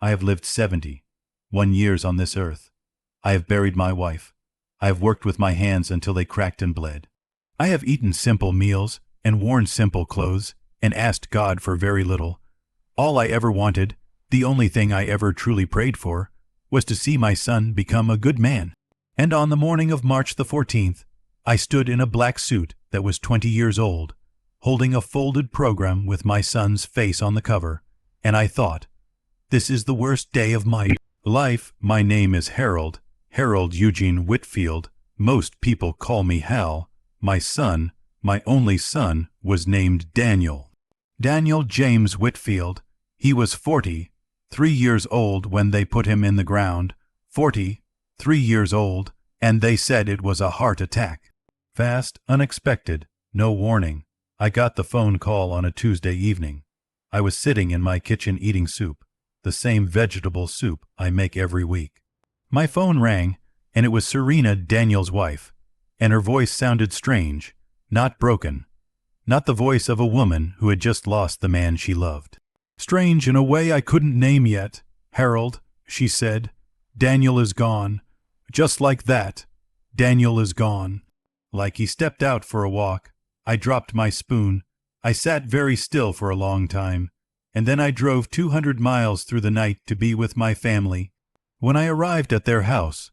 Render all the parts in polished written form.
I have lived 71 years on this earth. I have buried my wife. I have worked with my hands until they cracked and bled. I have eaten simple meals and worn simple clothes and asked God for very little. All I ever wanted, the only thing I ever truly prayed for, was to see my son become a good man. And on the morning of March the 14th, I stood in a black suit that was 20 years old, holding a folded program with my son's face on the cover, and I thought, this is the worst day of my life. My name is Harold Eugene Whitfield. Most people call me Hal. My son, my only son, was named Daniel. Daniel James Whitfield. He was 43 years old when they put him in the ground. 43 years old, and they said it was a heart attack. Fast, unexpected, no warning. I got the phone call on a Tuesday evening. I was sitting in my kitchen eating soup, the same vegetable soup I make every week. My phone rang, and it was Serena, Daniel's wife, and her voice sounded strange, not broken, not the voice of a woman who had just lost the man she loved. Strange in a way I couldn't name yet. Harold, she said, Daniel is gone. Just like that, Daniel is gone. Like he stepped out for a walk, I dropped my spoon. I sat very still for a long time, and then I drove 200 miles through the night to be with my family. When I arrived at their house,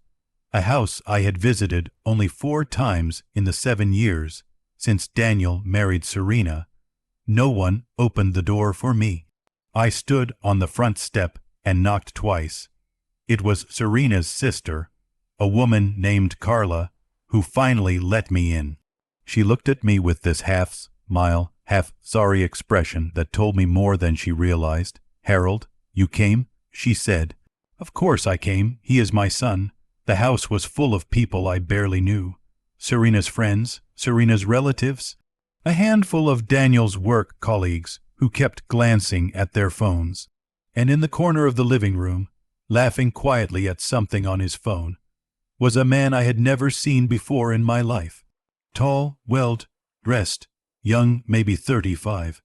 a house I had visited only 4 times in the 7 years since Daniel married Serena, no one opened the door for me. I stood on the front step and knocked twice. It was Serena's sister, a woman named Carla, who finally let me in. She looked at me with this half-smile, half-sorry expression that told me more than she realized. Harold, you came? She said. Of course I came. He is my son. The house was full of people I barely knew. Serena's friends, Serena's relatives, a handful of Daniel's work colleagues who kept glancing at their phones. And in the corner of the living room, laughing quietly at something on his phone, was a man I had never seen before in my life. Tall, well-dressed, young, maybe 35.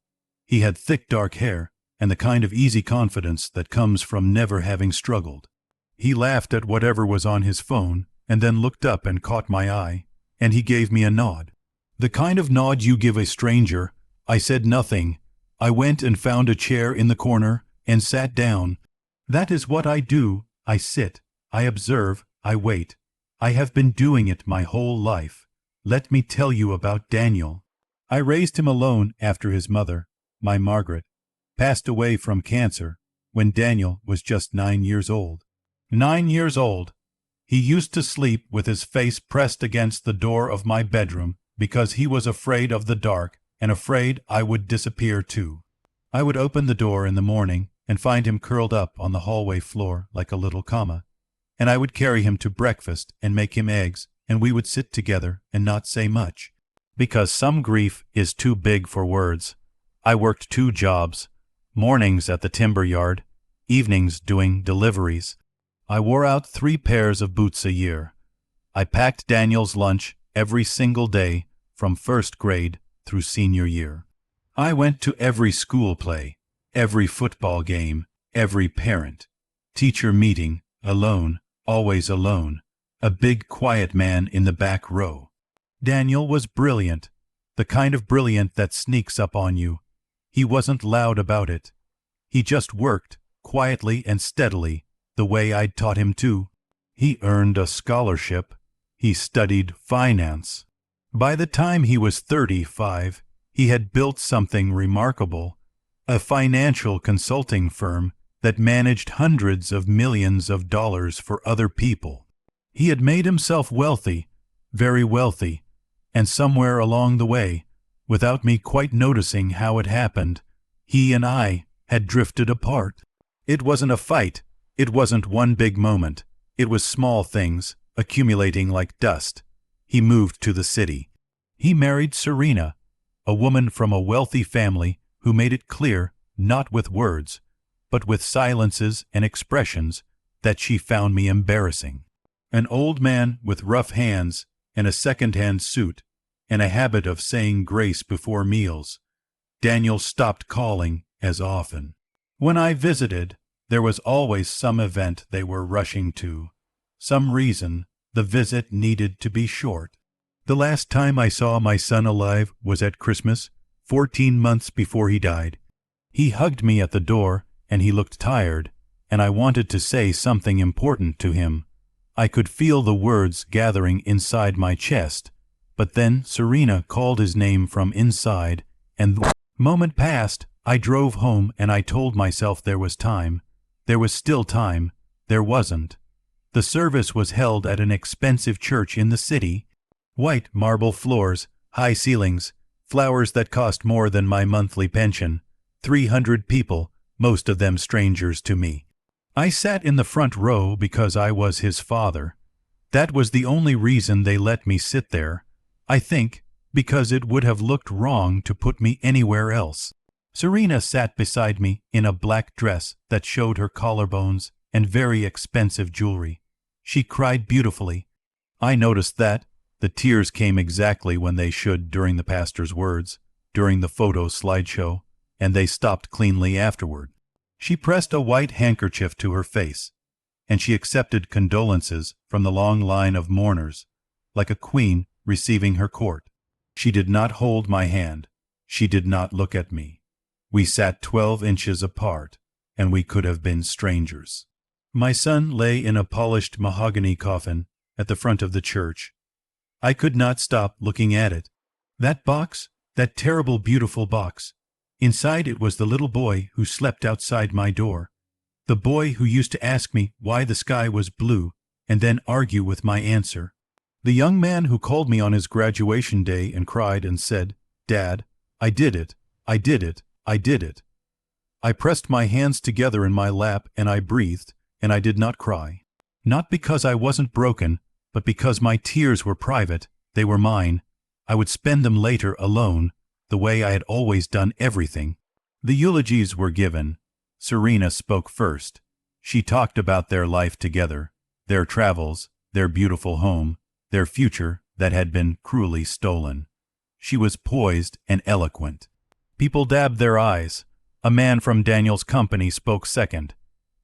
He had thick dark hair and the kind of easy confidence that comes from never having struggled. He laughed at whatever was on his phone and then looked up and caught my eye, and he gave me a nod. The kind of nod you give a stranger. I said nothing. I went and found a chair in the corner and sat down. That is what I do. I sit, I observe, I wait. I have been doing it my whole life. Let me tell you about Daniel. I raised him alone after his mother, my Margaret, passed away from cancer when Daniel was just 9 years old. 9 years old. He used to sleep with his face pressed against the door of my bedroom because he was afraid of the dark and afraid I would disappear too. I would open the door in the morning and find him curled up on the hallway floor like a little comma, and I would carry him to breakfast and make him eggs, and we would sit together and not say much, because some grief is too big for words. I worked 2 jobs, mornings at the timber yard, evenings doing deliveries. I wore out 3 pairs of boots a year. I packed Daniel's lunch every single day from first grade through senior year. I went to every school play, every football game, every parent-teacher meeting, alone, always alone, a big quiet man in the back row. Daniel was brilliant, the kind of brilliant that sneaks up on you. He wasn't loud about it. He just worked, quietly and steadily, the way I'd taught him to. He earned a scholarship. He studied finance. By the time he was 35, he had built something remarkable, a financial consulting firm that managed hundreds of millions of dollars for other people. He had made himself wealthy, very wealthy, and somewhere along the way, without me quite noticing how it happened, he and I had drifted apart. It wasn't a fight. It wasn't one big moment. It was small things, accumulating like dust. He moved to the city. He married Serena, a woman from a wealthy family who made it clear, not with words, but with silences and expressions, that she found me embarrassing. An old man with rough hands and a second-hand suit and a habit of saying grace before meals. Daniel stopped calling as often. When I visited, There was always some event they were rushing to, some reason the visit needed to be short. The last time I saw my son alive was at Christmas, 14 months before he died. He hugged me at the door, and he looked tired, and I wanted to say something important to him. I could feel the words gathering inside my chest, but then Serena called his name from inside, and the moment passed. I drove home and I told myself there was time. There was still time. There wasn't. The service was held at an expensive church in the city. White marble floors, high ceilings, flowers that cost more than my monthly pension. 300 people, most of them strangers to me. I sat in the front row because I was his father. That was the only reason they let me sit there. I think because it would have looked wrong to put me anywhere else. Serena sat beside me in a black dress that showed her collarbones and very expensive jewelry. She cried beautifully. I noticed that. The tears came exactly when they should during the pastor's words, during the photo slideshow, and they stopped cleanly afterward. She pressed a white handkerchief to her face, and she accepted condolences from the long line of mourners, like a queen receiving her court. She did not hold my hand. She did not look at me. We sat 12 inches apart, and we could have been strangers. My son lay in a polished mahogany coffin at the front of the church. I could not stop looking at it. That box, that terrible, beautiful box. Inside it was the little boy who slept outside my door. The boy who used to ask me why the sky was blue and then argue with my answer. The young man who called me on his graduation day and cried and said, "Dad, I did it. I did it. I did it." I pressed my hands together in my lap and I breathed, and I did not cry. Not because I wasn't broken, but because my tears were private. They were mine. I would spend them later alone, the way I had always done everything. The eulogies were given. Serena spoke first. She talked about their life together, their travels, their beautiful home, their future that had been cruelly stolen. She was poised and eloquent. People dabbed their eyes. A man from Daniel's company spoke second.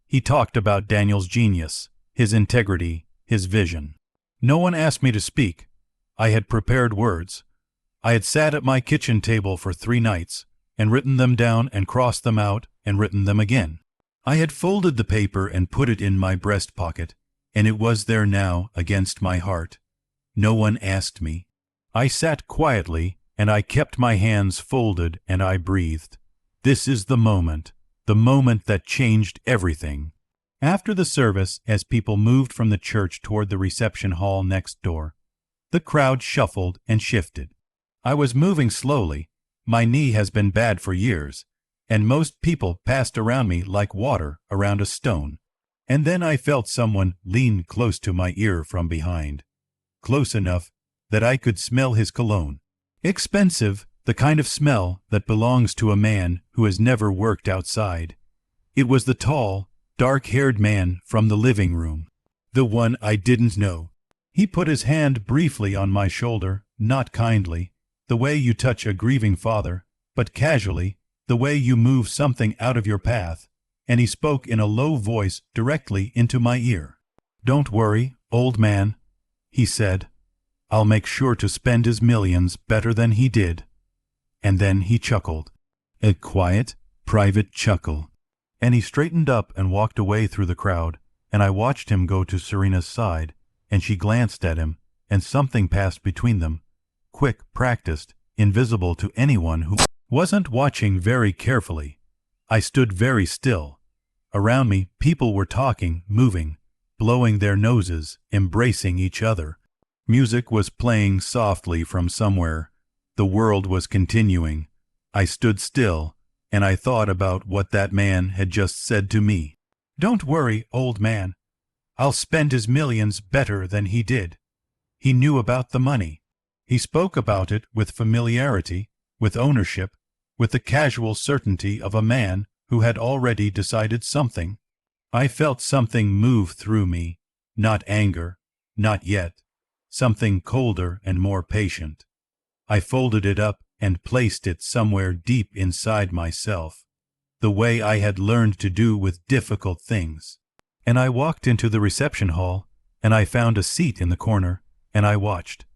He talked about Daniel's genius, his integrity, his vision. No one asked me to speak. I had prepared words. I had sat at my kitchen table for 3 nights, and written them down and crossed them out and written them again. I had folded the paper and put it in my breast pocket, and it was there now against my heart. No one asked me. I sat quietly, and I kept my hands folded, and I breathed. This is the moment that changed everything. After the service, as people moved from the church toward the reception hall next door, the crowd shuffled and shifted. I was moving slowly. My knee has been bad for years, and most people passed around me like water around a stone. And then I felt someone lean close to my ear from behind, close enough that I could smell his cologne. Expensive, the kind of smell that belongs to a man who has never worked outside. It was the tall, dark-haired man from the living room, the one I didn't know. He put his hand briefly on my shoulder, not kindly, the way you touch a grieving father, but casually, the way you move something out of your path, and he spoke in a low voice directly into my ear. "Don't worry, old man," he said. "I'll make sure to spend his millions better than he did." And then he chuckled. A quiet, private chuckle. And he straightened up and walked away through the crowd, and I watched him go to Serena's side, and she glanced at him, and something passed between them. Quick, practiced, invisible to anyone who wasn't watching very carefully. I stood very still. Around me, people were talking, moving, blowing their noses, embracing each other. Music was playing softly from somewhere. The world was continuing. I stood still, and I thought about what that man had just said to me. "Don't worry, old man. I'll spend his millions better than he did." He knew about the money. He spoke about it with familiarity, with ownership, with the casual certainty of a man who had already decided something. I felt something move through me, not anger, not yet. Something colder and more patient. I folded it up and placed it somewhere deep inside myself. the way I had learned to do with difficult things. And I walked into the reception hall, and I found a seat in the corner, and I watched.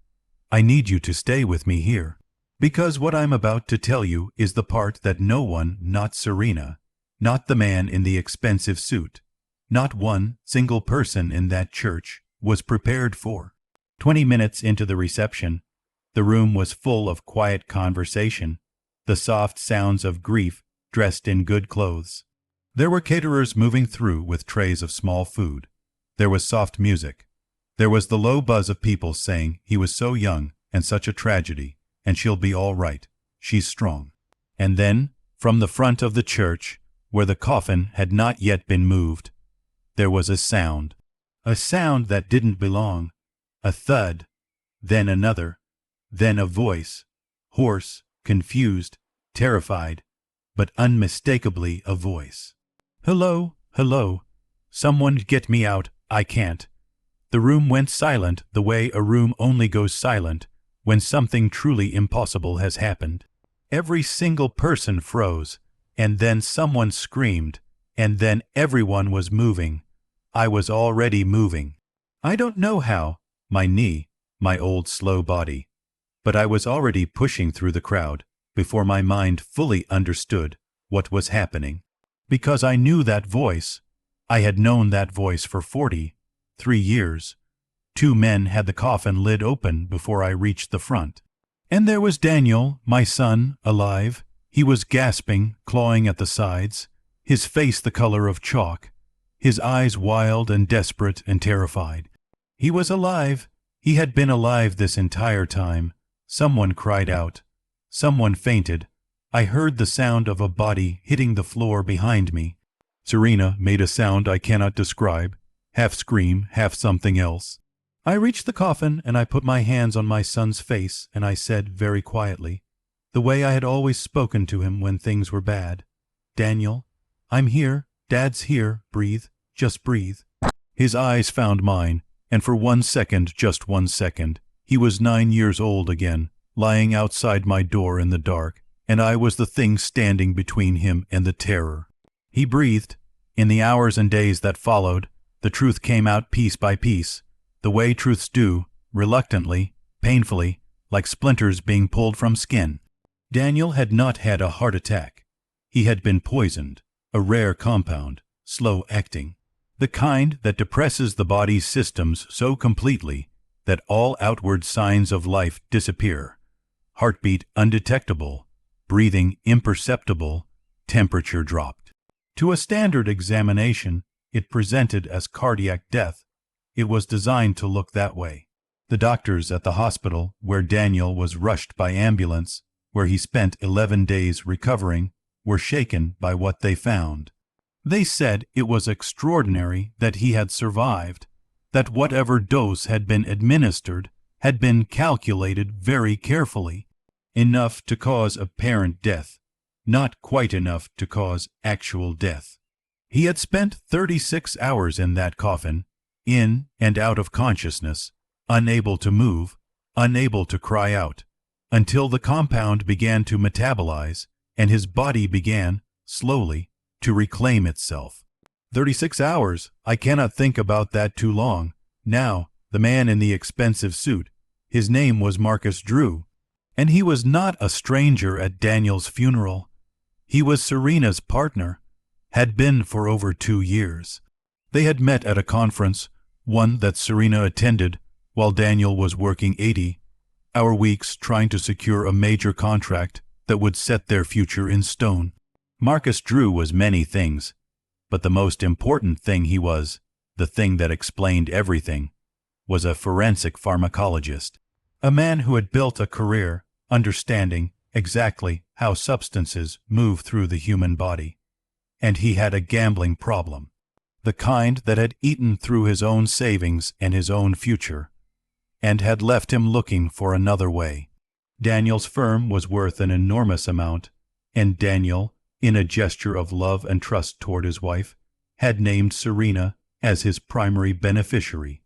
I need you to stay with me here, because what I'm about to tell you is the part that no one, not Serena, not the man in the expensive suit, not one single person in that church, was prepared for. 20 minutes into the reception, the room was full of quiet conversation, the soft sounds of grief dressed in good clothes. There were caterers moving through with trays of small food. There was soft music. There was the low buzz of people saying he was so young and such a tragedy, and she'll be all right. She's strong. And then, from the front of the church, where the coffin had not yet been moved, there was a sound that didn't belong, a thud, then another, then a voice, hoarse, confused, terrified, but unmistakably a voice. "Hello, hello. Someone get me out, I can't." The room went silent the way a room only goes silent when something truly impossible has happened. Every single person froze, and then someone screamed, and then everyone was moving. I was already moving. I don't know how, my knee, my old slow body, but I was already pushing through the crowd before my mind fully understood what was happening. Because I knew that voice. I had known that voice for 43 years. 2 men had the coffin lid open before I reached the front. And there was Daniel, my son, alive. He was gasping, clawing at the sides, his face the color of chalk, his eyes wild and desperate and terrified. He was alive. He had been alive this entire time. Someone cried out. Someone fainted. I heard the sound of a body hitting the floor behind me. Serena made a sound I cannot describe, half scream, half something else. I reached the coffin and I put my hands on my son's face and I said very quietly, the way I had always spoken to him when things were bad, "Daniel, I'm here. Dad's here. Breathe. Just breathe." His eyes found mine, and for 1 second, just 1 second, he was 9 years old again, lying outside my door in the dark, and I was the thing standing between him and the terror. He breathed. In the hours and days that followed, the truth came out piece by piece, the way truths do, reluctantly, painfully, like splinters being pulled from skin. Daniel had not had a heart attack. He had been poisoned, a rare compound, slow acting, the kind that depresses the body's systems so completely that all outward signs of life disappear. Heartbeat undetectable, breathing imperceptible, temperature dropped. To a standard examination, it presented as cardiac death. It was designed to look that way. The doctors at the hospital where Daniel was rushed by ambulance, where he spent 11 days recovering, were shaken by what they found. They said it was extraordinary that he had survived, that whatever dose had been administered had been calculated very carefully, enough to cause apparent death, not quite enough to cause actual death. He had spent 36 hours in that coffin, in and out of consciousness, unable to move, unable to cry out, until the compound began to metabolize and his body began, slowly, to reclaim itself. 36 hours, I cannot think about that too long. Now, the man in the expensive suit, his name was Marcus Drew, and he was not a stranger at Daniel's funeral. He was Serena's partner, had been for over 2 years. They had met at a conference, one that Serena attended while Daniel was working 80-hour weeks trying to secure a major contract that would set their future in stone. Marcus Drew was many things, but the most important thing he was, the thing that explained everything, was a forensic pharmacologist, a man who had built a career understanding exactly how substances move through the human body. And he had a gambling problem, the kind that had eaten through his own savings and his own future, and had left him looking for another way. Daniel's firm was worth an enormous amount, and Daniel, in a gesture of love and trust toward his wife, had named Serena as his primary beneficiary.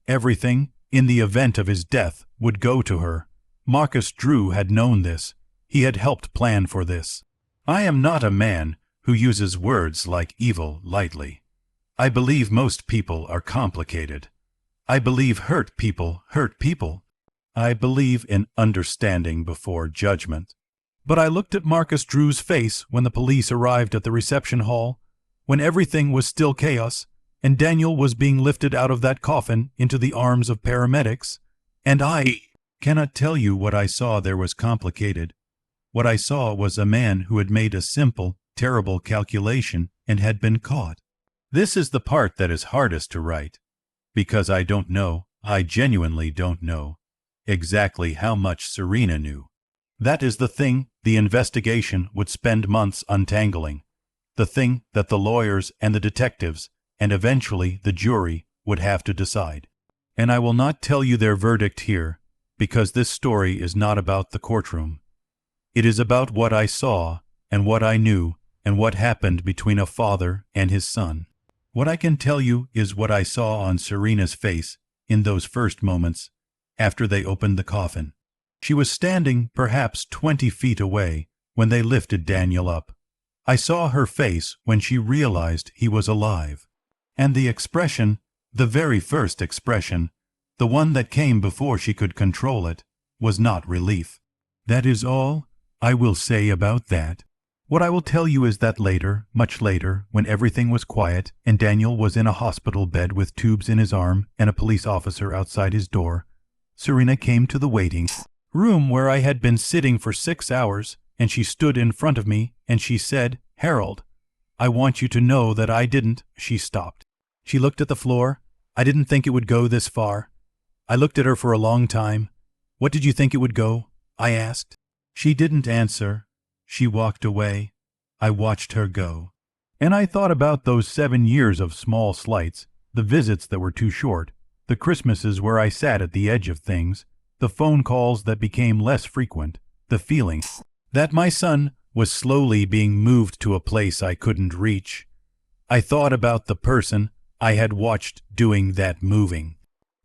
Everything, in the event of his death, would go to her. Marcus Drew had known this. He had helped plan for this. I am not a man who uses words like evil lightly. I believe most people are complicated. I believe hurt people hurt people. I believe in understanding before judgment. But I looked at Marcus Drew's face when the police arrived at the reception hall, when everything was still chaos, and Daniel was being lifted out of that coffin into the arms of paramedics, and I cannot tell you what I saw there was complicated. What I saw was a man who had made a simple, terrible calculation and had been caught. This is the part that is hardest to write, because I don't know, I genuinely don't know, exactly how much Serena knew. That is the thing the investigation would spend months untangling, the thing that the lawyers and the detectives and eventually the jury would have to decide. And I will not tell you their verdict here, because this story is not about the courtroom. It is about what I saw and what I knew and what happened between a father and his son. What I can tell you is what I saw on Serena's face in those first moments after they opened the coffin. She was standing perhaps 20 feet away when they lifted Daniel up. I saw her face when she realized he was alive. And the expression, the very first expression, the one that came before she could control it, was not relief. That is all I will say about that. What I will tell you is that later, much later, when everything was quiet and Daniel was in a hospital bed with tubes in his arm and a police officer outside his door, Serena came to the waiting room where I had been sitting for 6 hours, and she stood in front of me and she said, "Harold, I want you to know that I didn't." She stopped. She looked at the floor. I didn't think it would go this far. I looked at her for a long time. "What did you think it would go?" I asked. She didn't answer. She walked away. I watched her go. And I thought about those 7 years of small slights, the visits that were too short, the Christmases where I sat at the edge of things, the phone calls that became less frequent, the feeling that my son was slowly being moved to a place I couldn't reach. I thought about the person I had watched doing that moving.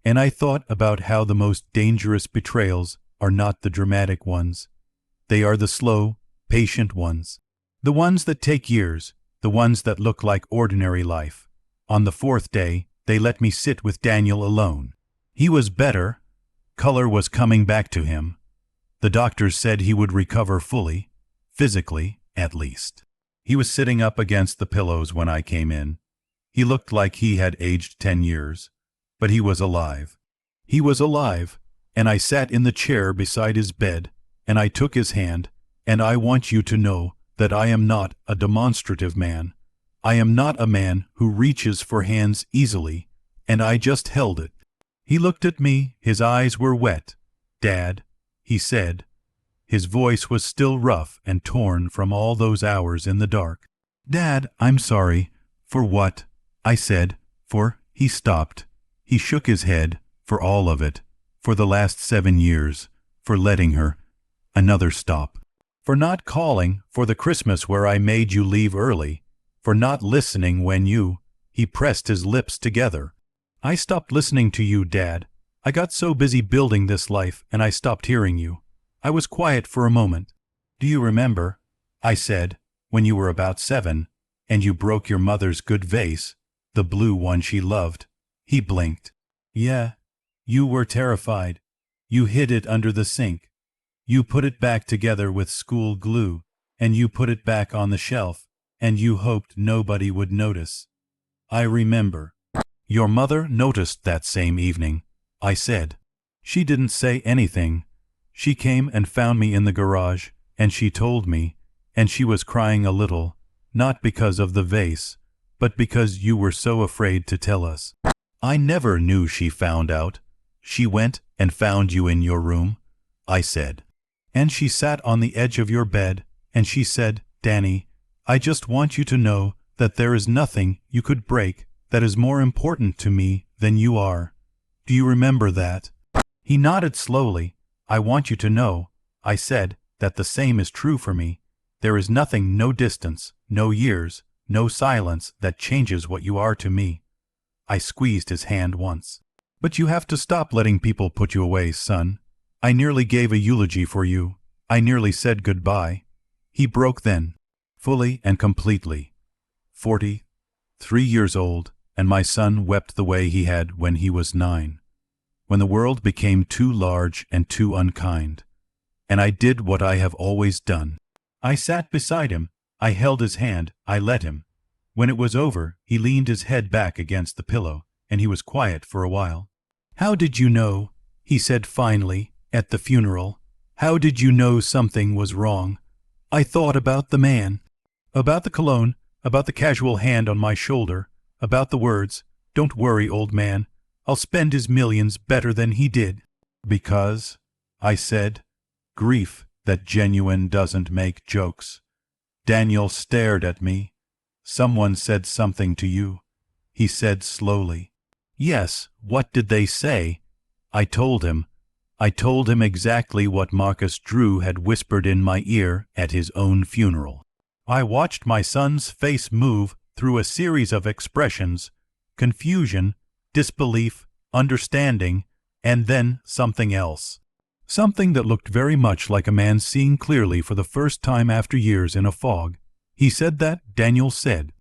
And I thought about how the most dangerous betrayals are not the dramatic ones. They are the slow, patient ones. The ones that take years, the ones that look like ordinary life. On the 4th day, they let me sit with Daniel alone. He was better. Color was coming back to him. The doctors said he would recover fully, physically, at least. He was sitting up against the pillows when I came in. He looked like he had aged 10 years, but he was alive. He was alive, and I sat in the chair beside his bed, and I took his hand, and I want you to know that I am not a demonstrative man. I am not a man who reaches for hands easily, and I just held it. He looked at me, his eyes were wet. "Dad," he said. His voice was still rough and torn from all those hours in the dark. "Dad, I'm sorry." "For what?" I said. "For," he stopped. He shook his head. "For all of it. For the last 7 years. For letting her." Another stop. "For not calling for the Christmas where I made you leave early. For not listening when you—" He pressed his lips together. "I stopped listening to you, Dad. I got so busy building this life, and I stopped hearing you. I was quiet for a moment. Do you remember," I said, "when you were about 7, and you broke your mother's good vase, the blue one she loved?" He blinked. "Yeah. You were terrified. You hid it under the sink. You put it back together with school glue, and you put it back on the shelf, and you hoped nobody would notice. I remember." "Your mother noticed that same evening," I said. "She didn't say anything. She came and found me in the garage, and she told me, and she was crying a little, not because of the vase, but because you were so afraid to tell us." "I never knew she found out. She went and found you in your room," I said. "And she sat on the edge of your bed, and she said, 'Danny, I just want you to know that there is nothing you could break that is more important to me than you are.' Do you remember that?" He nodded slowly. "I want you to know," I said, "that the same is true for me. There is nothing, no distance, no years, no silence that changes what you are to me." I squeezed his hand once. "But you have to stop letting people put you away, son. I nearly gave a eulogy for you. I nearly said goodbye." He broke then. fully and completely. 43 years old, and my son wept the way he had when he was 9. When the world became too large and too unkind. And I did what I have always done. I sat beside him, I held his hand, I let him. When it was over, he leaned his head back against the pillow, and he was quiet for a while. "How did you know," he said finally, "at the funeral? How did you know something was wrong?" "I thought about the man. About the cologne, about the casual hand on my shoulder, about the words, 'Don't worry, old man. I'll spend his millions better than he did.'" "Because," I said, "grief that genuine doesn't make jokes." Daniel stared at me. "Someone said something to you," he said slowly. "Yes, what did they say?" I told him. I told him exactly what Marcus Drew had whispered in my ear at his own funeral. I watched my son's face move through a series of expressions: confusion, disbelief, understanding, and then something else. Something that looked very much like a man seeing clearly for the first time after years in a fog. He said that, Daniel said.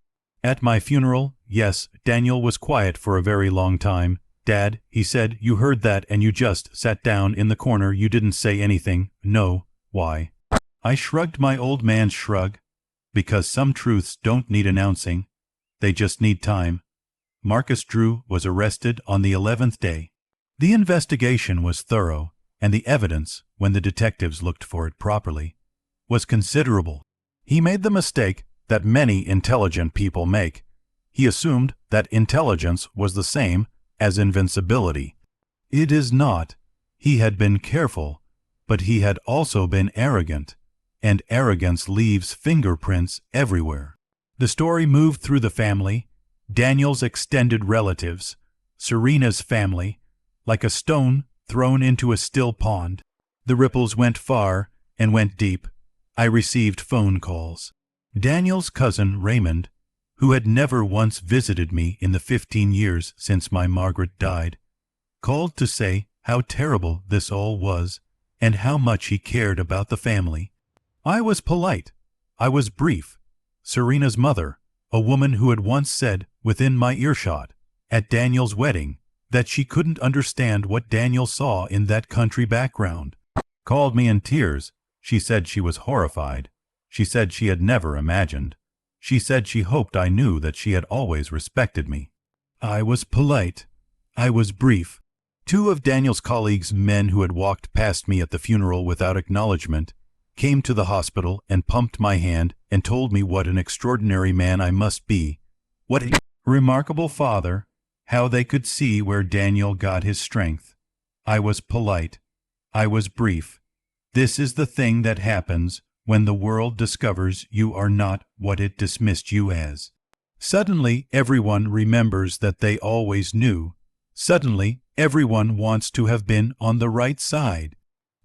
At my funeral, yes, Daniel was quiet for a very long time. "Dad," he said, "you heard that and you just sat down in the corner. You didn't say anything." "No. Why?" I shrugged my old man's shrug. "Because some truths don't need announcing. They just need time." Marcus Drew was arrested on the 11th day. The investigation was thorough, and the evidence, when the detectives looked for it properly, was considerable. He made the mistake that many intelligent people make. He assumed that intelligence was the same as invincibility. It is not. He had been careful, but he had also been arrogant, and arrogance leaves fingerprints everywhere. The story moved through the family, Daniel's extended relatives, Serena's family, like a stone thrown into a still pond. The ripples went far and went deep. I received phone calls. Daniel's cousin Raymond, who had never once visited me in the 15 years since my Margaret died, called to say how terrible this all was and how much he cared about the family. I was polite. I was brief. Serena's mother, a woman who had once said, within my earshot, at Daniel's wedding, that she couldn't understand what Daniel saw in that country background, called me in tears. She said she was horrified. She said she had never imagined. She said she hoped I knew that she had always respected me. I was polite. I was brief. 2 of Daniel's colleagues, men who had walked past me at the funeral without acknowledgement, came to the hospital and pumped my hand and told me what an extraordinary man I must be, what a remarkable father, how they could see where Daniel got his strength. I was polite. I was brief. This is the thing that happens when the world discovers you are not what it dismissed you as. Suddenly everyone remembers that they always knew. Suddenly everyone wants to have been on the right side.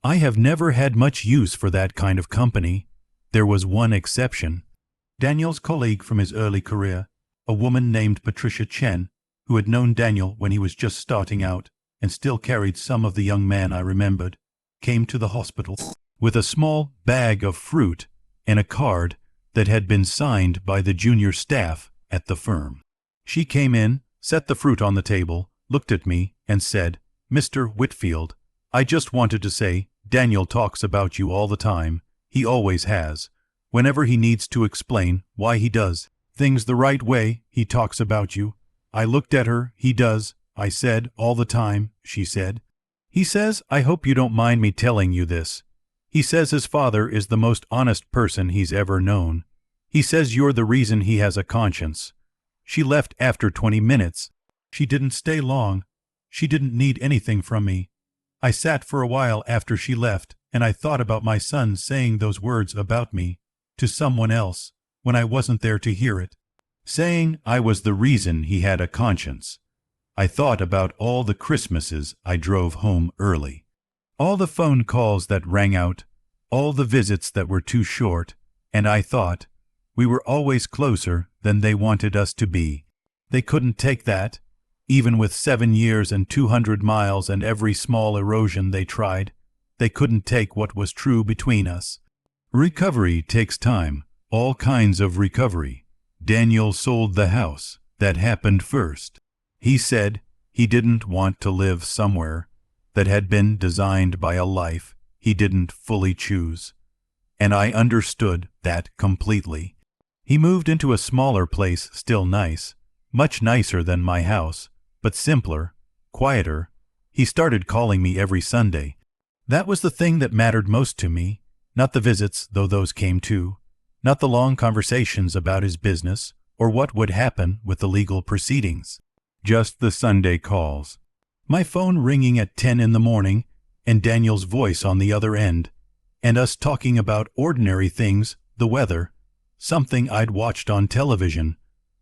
I have never had much use for that kind of company. There was one exception. Daniel's colleague from his early career, a woman named Patricia Chen, who had known Daniel when he was just starting out and still carried some of the young man I remembered, came to the hospital with a small bag of fruit and a card that had been signed by the junior staff at the firm. She came in, set the fruit on the table, looked at me, and said, "Mr. Whitfield, I just wanted to say, Daniel talks about you all the time. He always has. Whenever he needs to explain why he does things the right way, he talks about you." I looked at her. "He does," I said, "all the time," she said. "He says, I hope you don't mind me telling you this. He says his father is the most honest person he's ever known. He says you're the reason he has a conscience." She left after 20 minutes. She didn't stay long. She didn't need anything from me. I sat for a while after she left, and I thought about my son saying those words about me to someone else when I wasn't there to hear it, saying I was the reason he had a conscience. I thought about all the Christmases I drove home early, all the phone calls that rang out, all the visits that were too short, and I thought, we were always closer than they wanted us to be. They couldn't take that, even with 7 years and 200 miles and every small erosion they tried. They couldn't take what was true between us. Recovery takes time, All kinds of recovery. Daniel sold the house. That happened first. He said he didn't want to live somewhere that had been designed by a life he didn't fully choose. And I understood that completely. He moved into a smaller place, still nice, much nicer than my house, but simpler, quieter. He started calling me every Sunday. That was the thing that mattered most to me, not the visits, though those came too, not the long conversations about his business or what would happen with the legal proceedings. Just the Sunday calls. My phone ringing at 10 in the morning and Daniel's voice on the other end, and us talking about ordinary things, the weather, something I'd watched on television,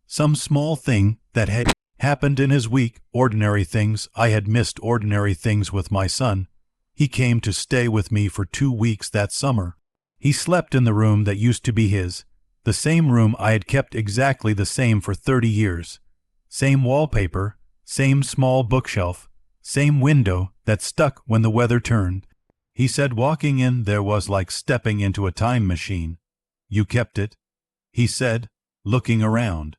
some small thing that had happened in his week, ordinary things. I had missed ordinary things with my son. He came to stay with me for 2 weeks that summer. He slept in the room that used to be his, the same room I had kept exactly the same for 30 years. Same wallpaper, same small bookshelf, same window that stuck when the weather turned. He said walking in there was like stepping into a time machine. You kept it, he said, looking around.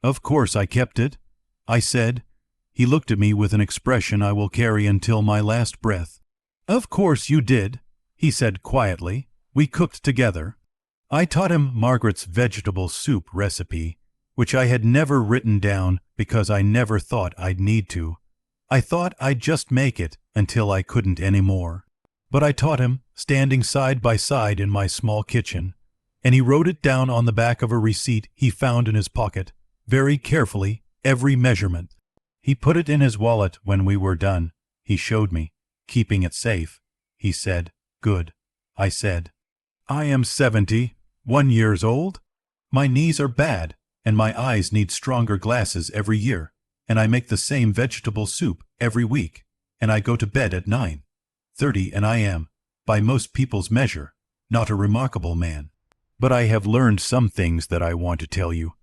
Of course I kept it, I said. He looked at me with an expression I will carry until my last breath. Of course you did, he said quietly. We cooked together. I taught him Margaret's vegetable soup recipe, which I had never written down because I never thought I'd need to. I thought I'd just make it until I couldn't anymore. But I taught him, standing side by side in my small kitchen, and he wrote it down on the back of a receipt he found in his pocket, very carefully, every measurement. He put it in his wallet when we were done. He showed me, keeping it safe. He said, "Good." I said, "I am 71 years old. My knees are bad, and my eyes need stronger glasses every year, and I make the same vegetable soup every week, and I go to bed at 9:30, and I am, by most people's measure, not a remarkable man. But I have learned some things that I want to tell you.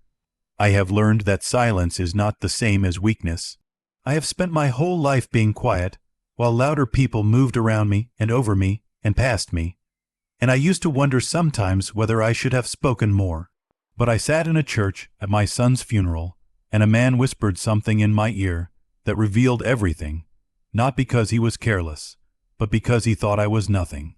I have learned that silence is not the same as weakness. I have spent my whole life being quiet, while louder people moved around me and over me and past me, and I used to wonder sometimes whether I should have spoken more. But I sat in a church at my son's funeral, and a man whispered something in my ear that revealed everything, not because he was careless, but because he thought I was nothing.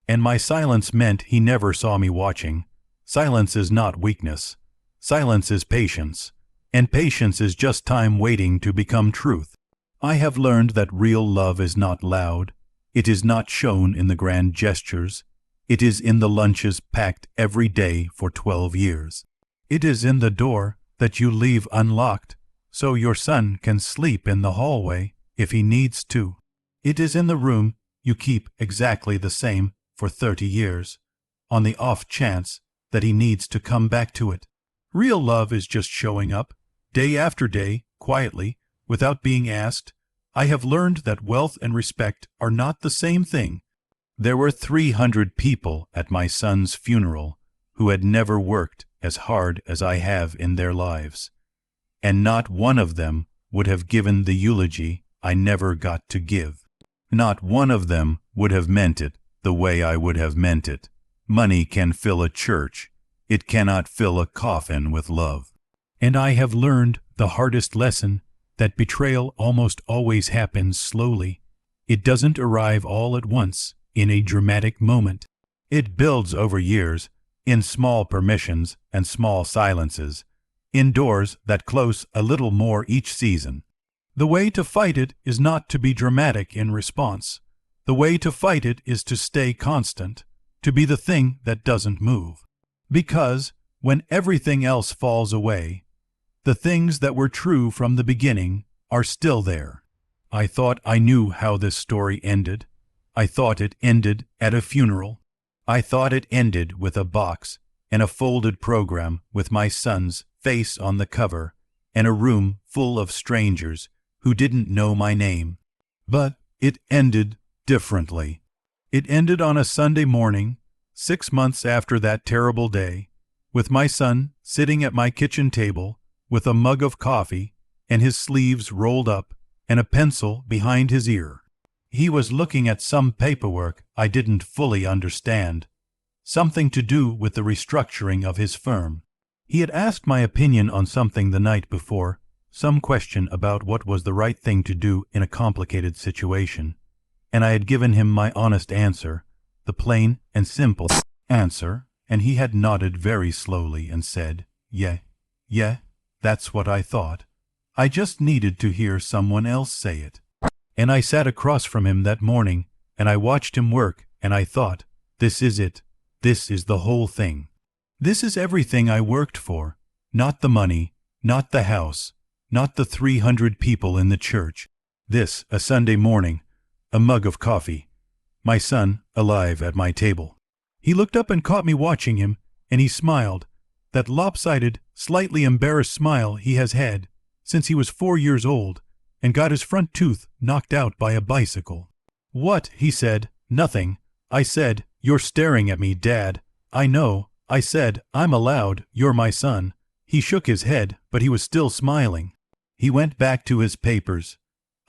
And my silence meant he never saw me watching. Silence is not weakness. Silence is patience, and patience is just time waiting to become truth. I have learned that real love is not loud. It is not shown in the grand gestures. It is in the lunches packed every day for 12 years. It is in the door that you leave unlocked so your son can sleep in the hallway if he needs to. It is in the room you keep exactly the same for 30 years, on the off chance that he needs to come back to it. Real love is just showing up, day after day, quietly, without being asked. I have learned that wealth and respect are not the same thing. There were 300 people at my son's funeral who had never worked as hard as I have in their lives, and not one of them would have given the eulogy I never got to give. Not one of them would have meant it the way I would have meant it. Money can fill a church. It cannot fill a coffin with love. And I have learned the hardest lesson, that betrayal almost always happens slowly. It doesn't arrive all at once, in a dramatic moment. It builds over years, in small permissions and small silences, in doors that close a little more each season. The way to fight it is not to be dramatic in response. The way to fight it is to stay constant, to be the thing that doesn't move. Because when everything else falls away, the things that were true from the beginning are still there. I thought I knew how this story ended. I thought it ended at a funeral. I thought it ended with a box and a folded program with my son's face on the cover and a room full of strangers who didn't know my name. But it ended differently. It ended on a Sunday morning, 6 months after that terrible day, with my son sitting at my kitchen table with a mug of coffee and his sleeves rolled up and a pencil behind his ear. He was looking at some paperwork I didn't fully understand. something to do with the restructuring of his firm. He had asked my opinion on something the night before, some question about what was the right thing to do in a complicated situation, and I had given him my honest answer, the plain and simple answer, and he had nodded very slowly and said, Yeah, that's what I thought. I just needed to hear someone else say it. And I sat across from him that morning, and I watched him work, and I thought, this is it. This is the whole thing. This is everything I worked for. Not the money, not the house, not the 300 people in the church. This, a Sunday morning, a mug of coffee, my son alive at my table. He looked up and caught me watching him, and he smiled, that lopsided, slightly embarrassed smile he has had since he was 4 years old and got his front tooth knocked out by a bicycle. What? He said. Nothing. I said, you're staring at me, Dad. I know. I said, I'm allowed. You're my son. He shook his head, but he was still smiling. He went back to his papers.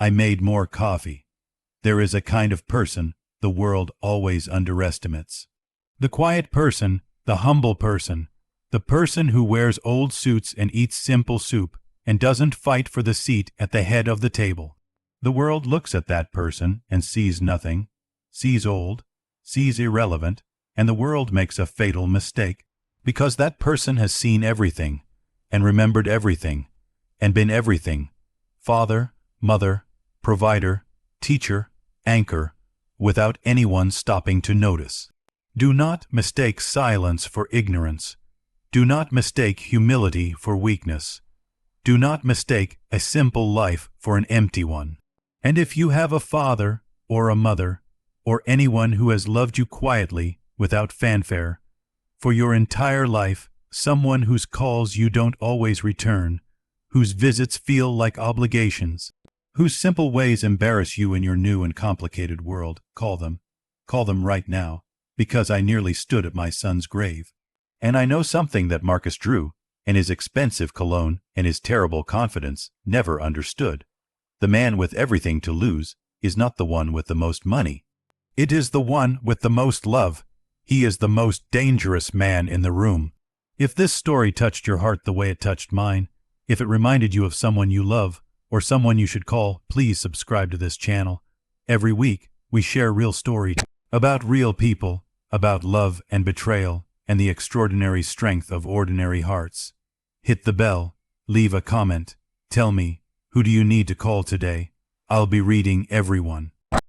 I made more coffee. There is a kind of person the world always underestimates. The quiet person, the humble person, the person who wears old suits and eats simple soup and doesn't fight for the seat at the head of the table. The world looks at that person and sees nothing, sees old, sees irrelevant, and the world makes a fatal mistake, because that person has seen everything, and remembered everything, and been everything: father, mother, provider, teacher, anchor, without anyone stopping to notice. Do not mistake silence for ignorance. Do not mistake humility for weakness. Do not mistake a simple life for an empty one. And if you have a father or a mother or anyone who has loved you quietly, without fanfare, for your entire life, someone whose calls you don't always return, whose visits feel like obligations, whose simple ways embarrass you in your new and complicated world, call them right now, because I nearly stood at my son's grave. And I know something that Marcus Drew, and his expensive cologne and his terrible confidence, never understood. The man with everything to lose is not the one with the most money. It is the one with the most love. He is the most dangerous man in the room. If this story touched your heart the way it touched mine, if it reminded you of someone you love or someone you should call, please subscribe to this channel. Every week, we share real stories about real people, about love and betrayal, and the extraordinary strength of ordinary hearts. Hit the bell, leave a comment, tell me, who do you need to call today? I'll be reading everyone.